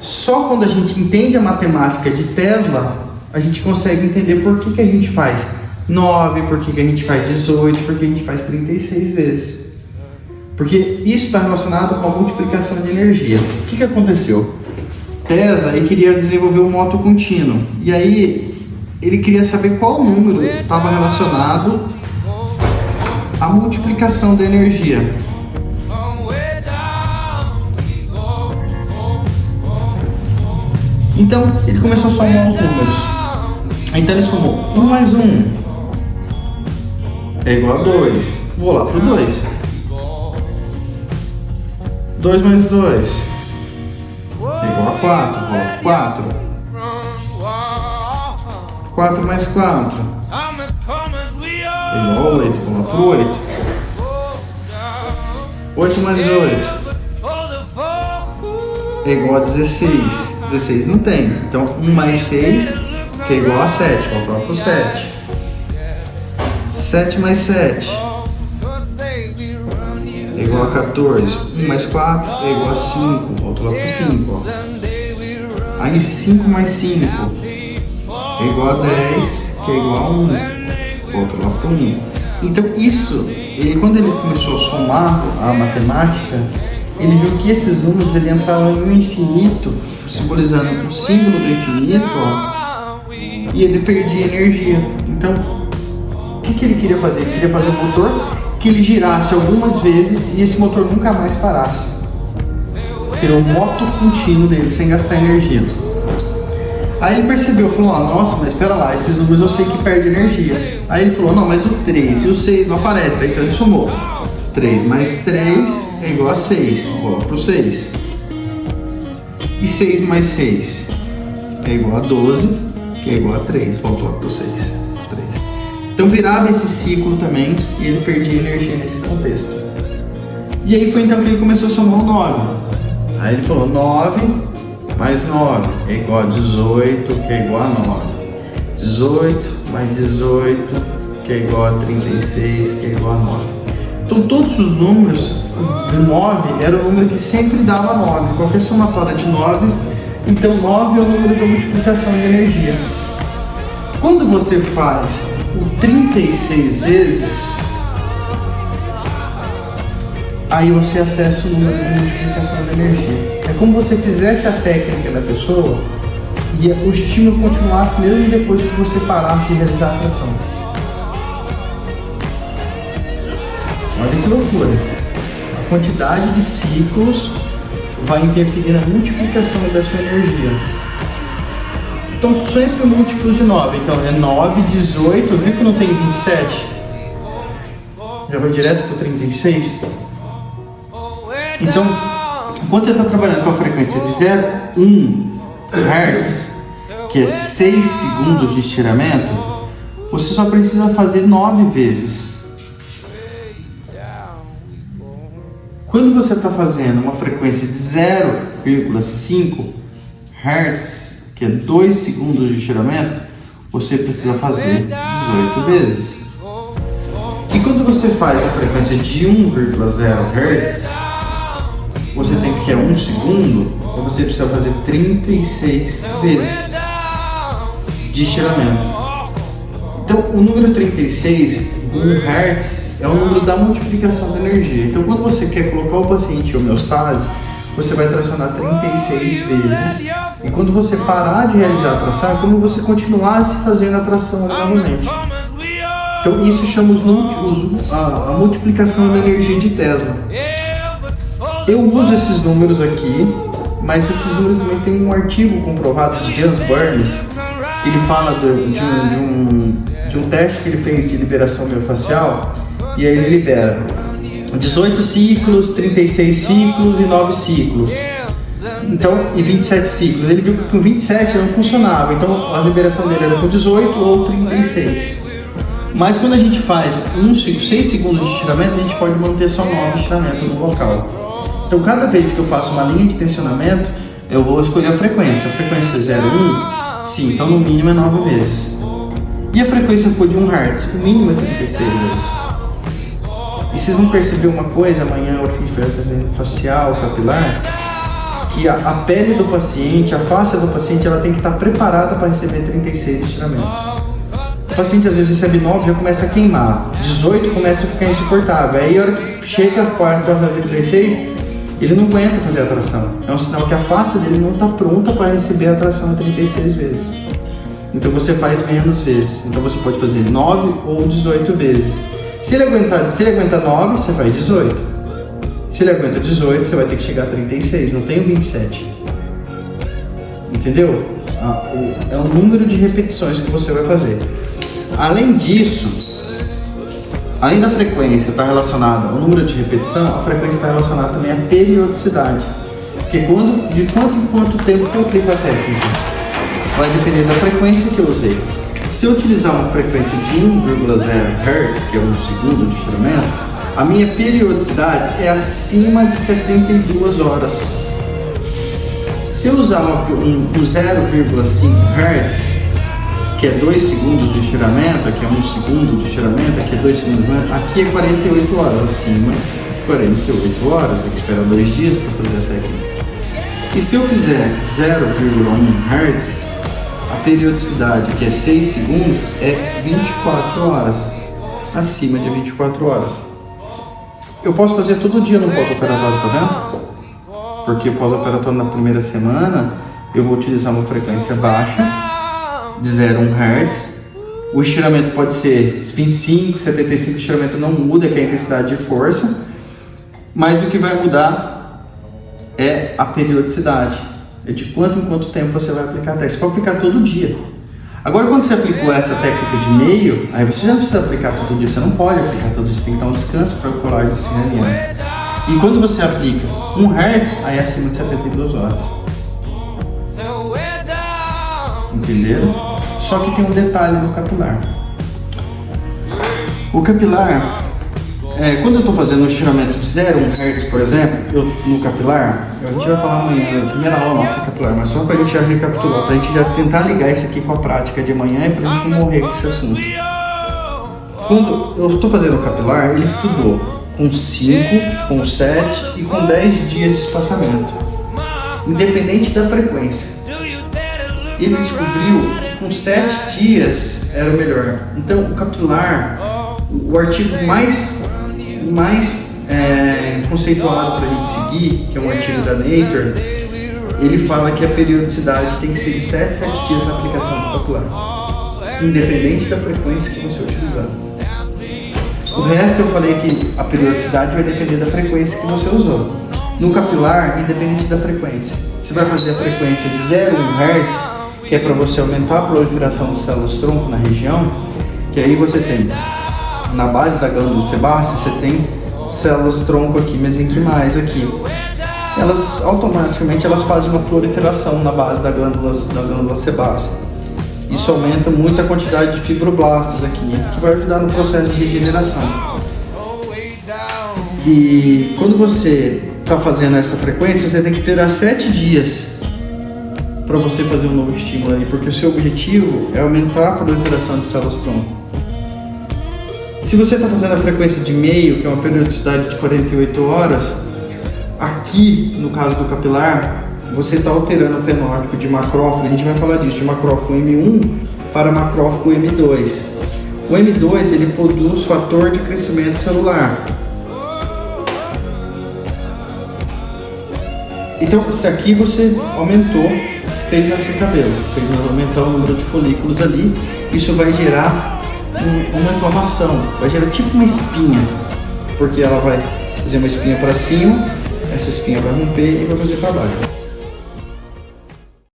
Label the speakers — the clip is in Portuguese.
Speaker 1: Só quando a gente entende a matemática de Tesla, a gente consegue entender por que a gente faz 9, por que a gente faz 18, por que a gente faz 36 vezes. Porque isso está relacionado com a multiplicação de energia. O que aconteceu? Tesla ele queria desenvolver um moto contínuo. E aí ele queria saber qual número estava relacionado à multiplicação da energia. Então ele começou a somar os números. Então ele somou 1 mais 1 é igual a 2. Vou lá para o 2. 2 mais 2 é igual a 4. Vou lá para 4. 4 mais 4 é igual a 8. Vou lá para o 8. 8 mais 8 é igual a 16. 16 não tem. Então 1 mais 6 que é igual a 7. Volto lá para o 7. 7 mais 7 é igual a 14. 1 mais 4 é igual a 5. Volto lá para o 5. Ó. Aí 5 mais 5 é igual a 10, que é igual a 1. Volto lá para o 1. Então isso, quando ele começou a somar a matemática, ele viu que esses números ele entravam em um infinito, simbolizando o símbolo do infinito, ó, e ele perdia energia. Então, o que ele queria fazer? Ele queria fazer um motor que ele girasse algumas vezes e esse motor nunca mais parasse. Seria um moto contínuo dele, sem gastar energia. Aí ele percebeu, falou, nossa, mas espera lá, esses números eu sei que perde energia. Aí ele falou, não, mas o 3 e o 6 não aparecem. Então ele somou. 3 mais 3 é igual a 6. Vou lá para o 6. E 6 mais 6 é igual a 12, que é igual a 3. Volto lá para o 6. 3. Então virava esse ciclo também e ele perdia energia nesse contexto. E aí foi então que ele começou a somar o 9. Aí ele falou 9 mais 9 é igual a 18, que é igual a 9. 18 mais 18, que é igual a 36, que é igual a 9. Então todos os números, o 9 era o número que sempre dava 9. Qualquer somatória de 9, então 9 é o número da multiplicação de energia. Quando você faz o 36 vezes, aí você acessa o número de multiplicação de energia. É como se você fizesse a técnica da pessoa e o estímulo continuasse mesmo depois que você parasse de realizar a atração. Olha que loucura! A quantidade de ciclos vai interferir na multiplicação da sua energia. Então sempre múltiplos de 9. Então é 9, 18, viu que não tem 27? Já vai direto para o 36? Então, quando você está trabalhando com a frequência de 0,1 Hz, que é 6 segundos de estiramento, você só precisa fazer 9 vezes. Quando você está fazendo uma frequência de 0,5 Hz, que é 2 segundos de estiramento, você precisa fazer 18 vezes. E quando você faz a frequência de 1,0 Hz, você tem que é 1 segundo, então você precisa fazer 36 vezes de estiramento. Então o número 36, 1 Hz, é o número da multiplicação da energia. Então quando você quer colocar o paciente em homeostase, você vai tracionar 36 vezes. E quando você parar de realizar a tração, é como você continuasse fazendo a tração novamente. Então isso chama a multiplicação da energia de Tesla. Eu uso esses números aqui, mas esses números também tem um artigo comprovado de James Burns, que ele fala de um teste que ele fez de liberação miofascial, e aí ele libera 18 ciclos, 36 ciclos e 9 ciclos. Então, e 27 ciclos. Ele viu que com 27 não funcionava, então a liberação dele era com 18 ou 36. Mas quando a gente faz 6 segundos de estiramento, a gente pode manter só 9 estiramentos no local. Então cada vez que eu faço uma linha de tensionamento, eu vou escolher a frequência. A frequência é 0,1, sim, então no mínimo é 9 vezes. E a frequência for de 1 Hz, o mínimo é 36 vezes. E vocês vão perceber uma coisa amanhã, a hora que a gente vai fazer facial, capilar, que a pele do paciente, a face do paciente, ela tem que estar preparada para receber 36 estiramentos. O paciente às vezes recebe 9 já começa a queimar, 18 começa a ficar insuportável, aí a hora que chega para a próxima 36, ele não aguenta fazer a tração. É um sinal que a face dele não está pronta para receber a tração 36 vezes. Então você faz menos vezes. Então você pode fazer 9 ou 18 vezes. Se ele aguenta 9, você faz 18. Se ele aguenta 18, você vai ter que chegar a 36, não tem o 27. Entendeu? É o número de repetições que você vai fazer. Além disso, além da frequência estar relacionada ao número de repetição, a frequência está relacionada também à periodicidade. Porque de quanto em quanto tempo que eu aplico a técnica? Vai depender da frequência que eu usei. Se eu utilizar uma frequência de 1,0 Hz, que é um segundo de estiramento, a minha periodicidade é acima de 72 horas. Se eu usar um 0,5 Hz, que é 2 segundos de estiramento, aqui é 1 segundo de estiramento, aqui é 2 segundos, aqui é 48 horas, acima de 48 horas, tem que esperar 2 dias para fazer a técnica. E se eu fizer 0,1 Hz, a periodicidade, que é 6 segundos, é 24 horas, acima de 24 horas. Eu posso fazer todo dia no pós-operatório, tá vendo? Porque o pós-operatório na primeira semana, eu vou utilizar uma frequência baixa, de 0,1 Hz. O estiramento pode ser 25, 75, o estiramento não muda, que é a intensidade de força, mas o que vai mudar é a periodicidade, é de quanto em quanto tempo você vai aplicar a técnica. Você pode aplicar todo dia. Agora, quando você aplicou essa técnica de meio, aí você já não precisa aplicar todo dia, você não pode aplicar todo dia, você tem que dar um descanso para o colágeno se reanimar. E quando você aplica 1 Hz, aí é acima de 72 horas. Entenderam? Só que tem um detalhe no capilar. O capilar, quando eu estou fazendo um estiramento de 0,1 Hz, por exemplo, no capilar, a gente vai falar amanhã, na primeira aula nossa capilar, mas só para a gente já recapitular, para a gente já tentar ligar isso aqui com a prática de amanhã e para a gente não morrer com esse assunto. Quando eu estou fazendo o capilar, ele estudou com 5, com 7 e com 10 dias de espaçamento, independente da frequência. Ele descobriu que com 7 dias era o melhor. Então, o capilar, o artigo mais conceituado para a gente seguir, que é um artigo da Nature, ele fala que a periodicidade tem que ser de 7 dias na aplicação do capilar, independente da frequência que você utilizar. O resto eu falei que a periodicidade vai depender da frequência que você usou. No capilar, independente da frequência, você vai fazer a frequência de 0,1 Hz, que é para você aumentar a proliferação de células-tronco na região, que aí você tem, na base da glândula sebácea, você tem células-tronco aqui, mesenquimais aqui. Elas, automaticamente, elas fazem uma proliferação na base da glândula sebácea. Isso aumenta muito a quantidade de fibroblastos aqui, que vai ajudar no processo de regeneração. E quando você está fazendo essa frequência, você tem que esperar 7 dias para você fazer um novo estímulo aí, porque o seu objetivo é aumentar a proliferação de células-tronco. Se você está fazendo a frequência de meio, que é uma periodicidade de 48 horas, aqui, no caso do capilar, você está alterando o fenótipo de macrófago, a gente vai falar disso, de macrófago M1 para macrófago M2. O M2, ele produz fator de crescimento celular. Então, isso aqui você aumentou, fez nascer cabelo, fez aumentar o número de folículos ali, isso vai gerar uma inflamação, vai gerar tipo uma espinha, porque ela vai fazer uma espinha para cima, essa espinha vai romper e vai fazer para baixo.